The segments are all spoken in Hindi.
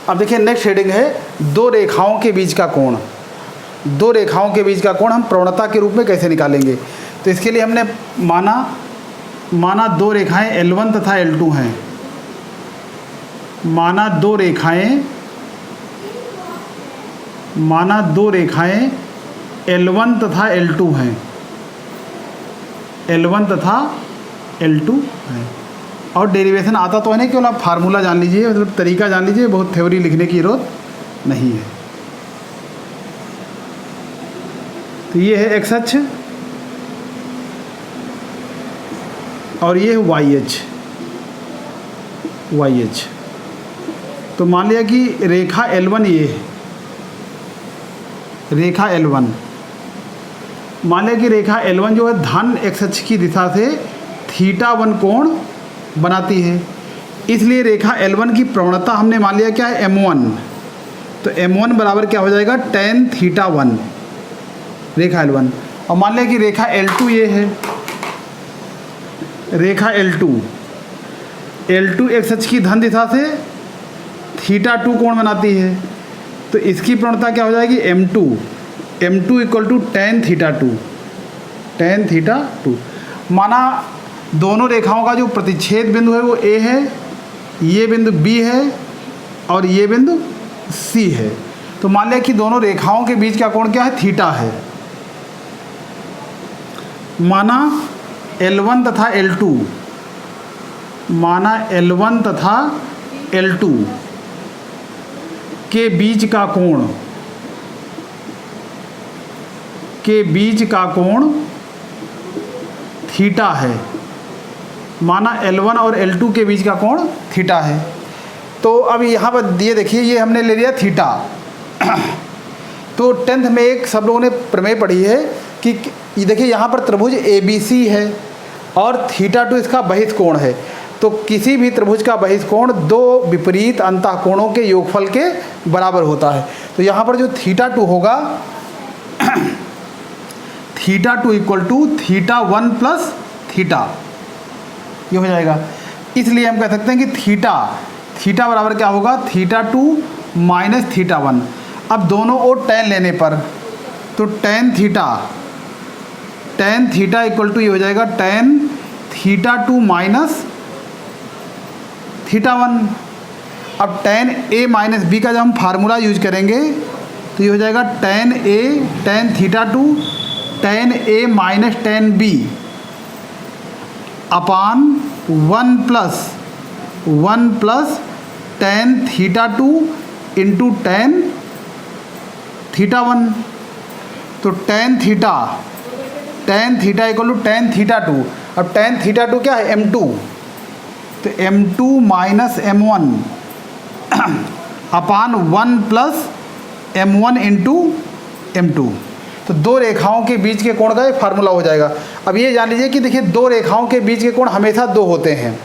अब देखिए नेक्स्ट हेडिंग है दो रेखाओं के बीच का कोण। दो रेखाओं के बीच का कोण हम प्रवणता के रूप में कैसे निकालेंगे। तो इसके लिए हमने माना दो रेखाएं L1 तथा L2 हैं। माना दो रेखाएं L1 तथा L2 हैं। L1 तथा L2 हैं। और डेरिवेशन आता तो है नहीं, केवल आप फार्मूला जान लीजिए, मतलब तरीका जान लीजिए, बहुत थ्योरी लिखने की जरूरत नहीं है। तो ये है एक्स अक्ष और ये है वाई अक्ष। तो मान लिया कि रेखा L1 ये है, रेखा L1, मान लिया कि रेखा L1 जो है धन एक्स अक्ष की दिशा से θ1 कोण बनाती है। इसलिए रेखा L1 की प्रवणता हमने मान लिया क्या है M1। तो M1 बराबर क्या हो जाएगा tan θ1 रेखा L1। और मान लिया कि रेखा L2 ये है, रेखा L2 एक्स अक्ष की धन दिशा से θ2 कोण बनाती है। तो इसकी प्रवणता क्या हो जाएगी M2 इक्वल टू tan θ2। माना दोनों रेखाओं का जो प्रतिच्छेद बिंदु है वो A है, ये बिंदु B है और ये बिंदु C है। तो मान लिया कि दोनों रेखाओं के बीच का कोण क्या है थीटा है। माना L1 तथा L2, माना L1 तथा L2 के बीच का कोण थीटा है। माना L1 और L2 के बीच का कोण थीटा है। तो अब यहाँ पर ये देखिए, ये हमने ले लिया थीटा। तो 10th में एक सब लोगों ने प्रमेय पढ़ी है कि ये देखिए यहाँ पर त्रिभुज ABC है और θ2 इसका बहिष्कोण है। तो किसी भी त्रिभुज का बहिष्कोण दो विपरीत अंतःकोणों के योगफल के बराबर होता है। तो यहाँ पर जो θ2 होगा θ2 इक्वल टू θ1 प्लस थीटा, ये हो जाएगा। इसलिए हम कह सकते हैं कि थीटा बराबर क्या होगा θ2 माइनस θ1। अब दोनों ओर tan लेने पर तो tan थीटा इक्वल टू ये हो जाएगा tan θ2 माइनस θ1। अब tan A माइनस B का जब हम फार्मूला यूज करेंगे तो ये हो जाएगा tan θ2 tan A minus tan B अपान 1 प्लस tan θ2 इंटू tan θ1। तो tan theta equal to tan θ2। अब tan θ2 क्या है M2। तो M2 minus M1 upon 1 plus M1 into M2। तो दो रेखाओं के बीच के कोण का एक फार्मूला हो जाएगा। अब ये जान लीजिए कि देखिए दो रेखाओं के बीच के कोण हमेशा दो होते हैं।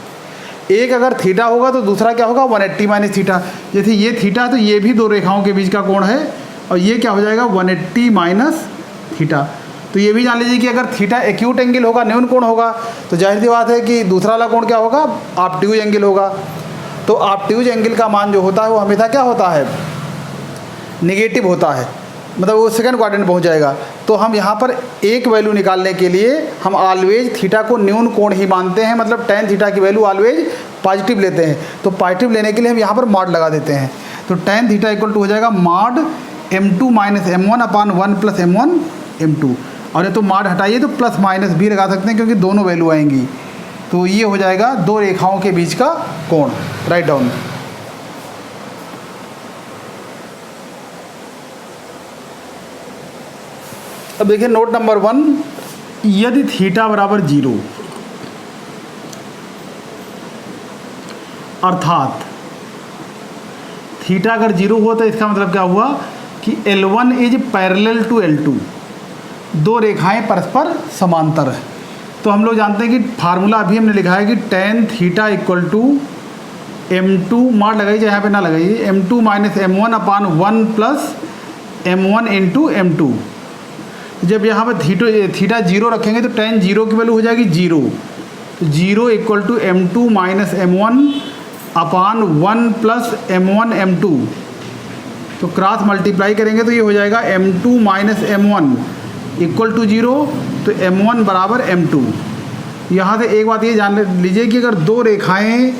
एक अगर थीटा होगा तो दूसरा क्या होगा 180 माइनस थीटा। जैसे ये थीटा तो ये भी दो रेखाओं के बीच का कोण है और ये क्या हो जाएगा 180 माइनस थीटा। तो ये भी जान लीजिए कि अगर थीटा एक्यूट एंगल होगा, न्यून कोण होगा, तो जाहिर सी बात है कि दूसरा वाला कोण क्या होगा ऑब्ट्यूज एंगल होगा। तो ऑब्ट्यूज एंगल का मान जो होता है वो हमेशा क्या होता है निगेटिव होता है, मतलब वो सेकंड क्वाड्रेंट पहुंच जाएगा। तो हम यहाँ पर एक वैल्यू निकालने के लिए हम ऑलवेज थीटा को न्यून कोण ही मानते हैं, मतलब tan थीटा की वैल्यू ऑलवेज पॉजिटिव लेते हैं। तो पॉजिटिव लेने के लिए हम यहाँ पर मॉड लगा देते हैं। तो tan थीटा इक्वल टू हो जाएगा mod M2 minus M1 upon 1 plus M1 M2। और ये तो मॉड हटाइए तो प्लस माइनस भी लगा सकते हैं क्योंकि दोनों वैल्यू आएंगी। तो ये हो जाएगा दो रेखाओं के बीच का कोण। Write down. अब देखिए नोट नंबर 1, यदि थीटा बराबर 0 अर्थात थीटा अगर 0 हुआ तो इसका मतलब क्या हुआ कि L1 is parallel to L2, दो रेखाएं परस्पर समांतर है। तो हम लोग जानते हैं कि फार्मूला अभी हमने लिखा है कि tan theta equal to M2 मार लगाइए, यहाँ पे ना लगाइए, M2 minus M1 upon 1 plus M1 into M2। जब यहाँ पर थीटा 0 रखेंगे तो tan 0 की वैल्यू हो जाएगी 0। तो 0 equal to M2 minus M1 upon 1 plus M1 M2, तो क्रॉस मल्टीप्लाई करेंगे तो ये हो जाएगा M2 minus M1 equal to 0, तो M1 बराबर M2। यहाँ से एक बात ये जान लीजिए कि अगर दो रेखाएं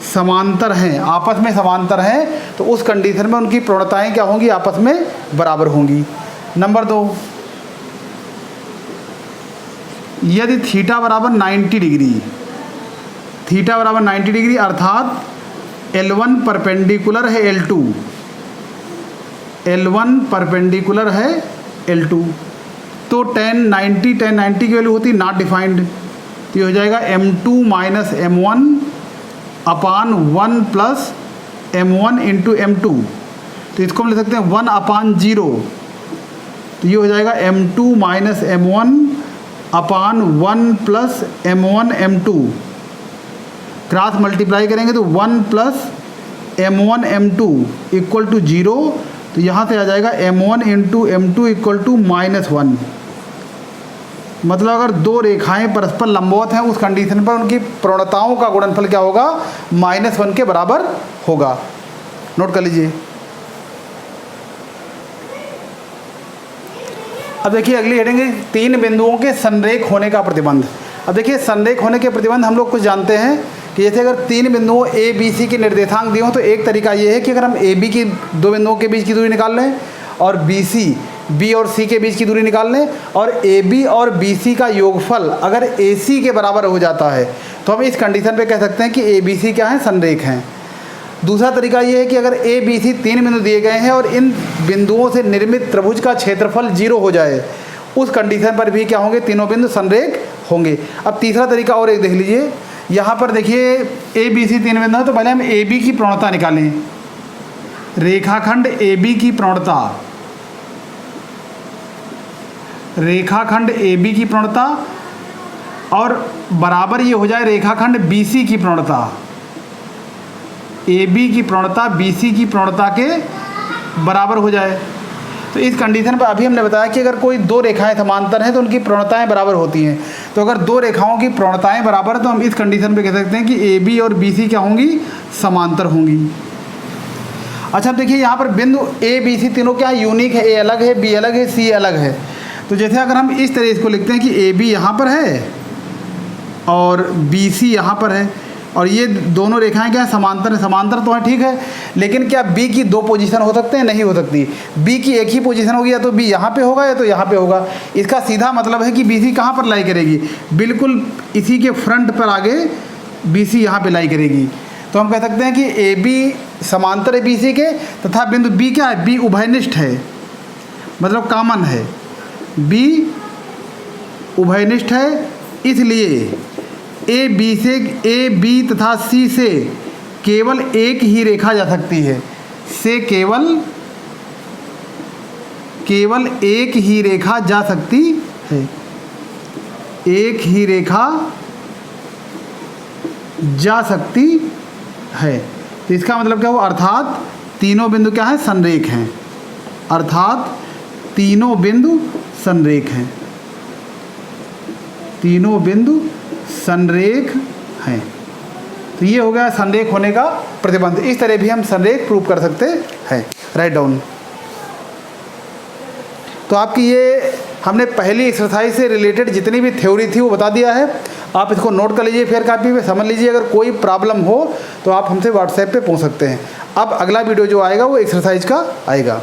समांतर हैं, आपस में समांतर हैं, तो उस कंडीशन में उनकी प्रवणताएं क्या होंगी, आपस में बराबर होंगी। नंबर 2, यदि थीटा बराबर 90 डिग्री, थीटा बराबर 90 डिग्री अर्थात L1 परपेंडिकुलर है L2, L1 परपेंडिकुलर है L2, तो tan 90 की वैल्यू होती है नॉट डिफाइंड, तो ये हो जाएगा M2 minus M1 upon 1 plus M1 into M2, तो इसको हम लिख सकते हैं 1 अपान 0, तो ये हो जाएगा M2 minus M1 upon 1 plus M1 M2, cross multiply करेंगे तो 1 plus M1 M2 equal to 0, तो यहाँ से आ जाएगा M1 into M2 equal to -1। मतलब अगर दो रेखाएं परस्पर लंबवत हैं उस कंडीशन पर उनकी प्रवणताओं का गुणनफल क्या होगा, -1 के बराबर होगा। नोट कर लीजिए। अब देखिए अगली हेडिंग है 3 बिंदुओं के संरेख होने का प्रतिबंध। अब देखिए संरेख होने के प्रतिबंध हम लोग कुछ जानते हैं कि जैसे अगर 3 बिंदुओं ए बी सी के निर्देशांक दिए हों तो एक तरीका ये है कि अगर हम ए बी की 2 बिंदुओं के बीच की दूरी निकाल लें और बी और सी के बीच की दूरी निकाल लें और ए बी और बी सी का योगफल अगर ए सी के बराबर हो जाता है तो हम इस कंडीशन पे कह सकते हैं कि ए बी सी क्या है, संरेख हैं। दूसरा तरीका ये है कि अगर ए बी सी 3 बिंदु दिए गए हैं और इन बिंदुओं से निर्मित त्रिभुज का क्षेत्रफल 0 हो जाए, उस कंडीशन पर भी क्या होंगे, तीनों बिंदु संरेख होंगे। अब तीसरा तरीका और एक देख लीजिए, यहाँ पर देखिए ए बी सी 3 बिंदु है, तो पहले हम ए बी की प्रवणता निकालें। रेखाखंड ए बी की प्रवणता, रेखाखंड ए बी की प्रवणता और बराबर ये हो जाए रेखाखंड बी सी की प्रवणता, ए बी की प्रवणता बी सी की प्रवणता के बराबर हो जाए। तो इस कंडीशन पर अभी हमने बताया कि अगर कोई दो रेखाएं समांतर हैं तो उनकी प्रवणताएं बराबर होती हैं। तो अगर दो रेखाओं की प्रवणताएं बराबर है तो हम इस कंडीशन पे कह सकते हैं कि ए बी और बी सी क्या होंगी, समांतर होंगी। अच्छा देखिए यहाँ पर बिंदु ए बी सी तीनों क्या यूनिक है, ए अलग है, बी अलग है, सी अलग है। तो जैसे अगर हम इस तरह इसको लिखते हैं कि ए बी यहाँ पर है और बी सी यहाँ पर है और ये दोनों रेखाएं क्या है, समांतर है। समांतर तो है, ठीक है, लेकिन क्या बी की 2 पोजीशन हो सकते हैं, नहीं हो सकती। बी की एक ही पोजीशन होगी, या तो बी यहाँ पे होगा या तो यहाँ पे होगा। इसका सीधा मतलब है कि बी सी कहाँ पर लाई करेगी, बिल्कुल इसी के फ्रंट पर आगे बी सी यहाँ पे लाई करेगी। तो हम कह सकते हैं कि ए बी समांतर है बी सी के तथा बिंदु बी क्या है, बी उभयनिष्ठ है, मतलब कॉमन है, बी उभयनिष्ठ है। इसलिए ए बी तथा सी से केवल एक ही रेखा जा सकती है, से केवल एक ही रेखा जा सकती है, एक ही रेखा जा सकती है। तो इसका मतलब क्या हुआ, अर्थात तीनों बिंदु क्या है, संरेख हैं, अर्थात तीनों बिंदु संरेख हैं, तीनों बिंदु संरेख हैं। तो ये हो गया संरेख होने का प्रतिबंध। इस तरह भी हम संरेख प्रूव कर सकते हैं। Write down. तो आपकी ये हमने पहली एक्सरसाइज से रिलेटेड जितनी भी थ्योरी थी वो बता दिया है। आप इसको नोट कर लीजिए, फिर कापी पे समझ लीजिए। अगर कोई प्रॉब्लम हो तो आप हमसे व्हाट्सएप पे पूछ सकते हैं। अब अगला वीडियो जो आएगा वो एक्सरसाइज का आएगा।